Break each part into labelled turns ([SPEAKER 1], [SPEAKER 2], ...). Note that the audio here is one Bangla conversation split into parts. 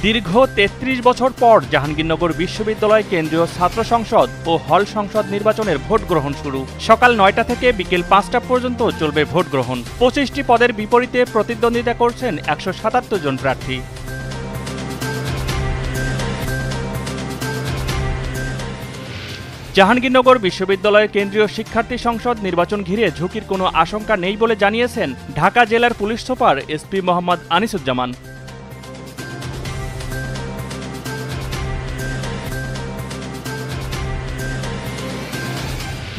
[SPEAKER 1] দীর্ঘ ৩৩ বছর পর জাহাঙ্গীরনগর বিশ্ববিদ্যালয় কেন্দ্রীয় ছাত্র সংসদ ও হল সংসদ নির্বাচনের ভোট গ্রহণ শুরু। সকাল ৯টা থেকে বিকেল ৫টা পর্যন্ত চলবে ভোট গ্রহণ। ২৫টি পদের বিপরীতে প্রতিদ্বন্দ্বিতা করছেন ১৭৭ জন প্রার্থী। জাহাঙ্গীরনগর বিশ্ববিদ্যালয়ের কেন্দ্রীয় শিক্ষার্থী সংসদ নির্বাচন ঘিরে ঝুঁকির কোনো আশঙ্কা নেই বলে জানিয়েছেন ঢাকা জেলার police super SP Mohammad Anisuzzaman.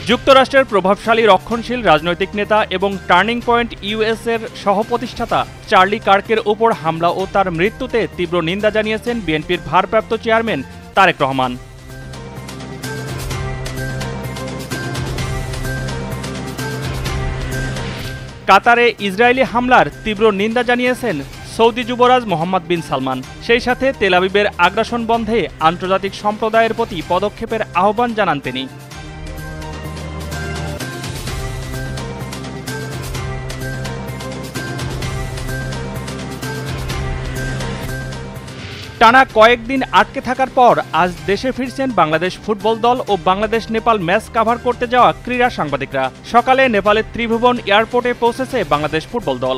[SPEAKER 1] যুক্তরাষ্ট্রের প্রভাবশালী রক্ষণশীল রাজনৈতিক নেতা এবং টার্নিং পয়েন্ট ইউএস-এর সহপ্রতিষ্ঠাতা চার্লি কার্কের উপর হামলা ও তার মৃত্যুতে তীব্র নিন্দা জানিয়েছেন বিএনপির ভারপ্রাপ্ত চেয়ারম্যান তারেক রহমান। কাতারে ইসরায়েলি হামলার তীব্র নিন্দা জানিয়েছেন সৌদি যুবরাজ মোহাম্মদ বিন সালমান। সেই সাথে তেল আবিবের আগ্রাসন বন্ধে আন্তর্জাতিক সম্প্রদায়ের প্রতি পদক্ষেপের আহ্বান জানান তিনি। টানা কয়েকদিন আটকে থাকার পর আজ দেশে ফিরছেন বাংলাদেশ ফুটবল দল ও বাংলাদেশ নেপাল ম্যাচ কাভার করতে যাওয়া ক্রীড়া সাংবাদিকরা। সকালে নেপালের ত্রিভুবন এয়ারপোর্টে পৌঁছেছে বাংলাদেশ ফুটবল দল।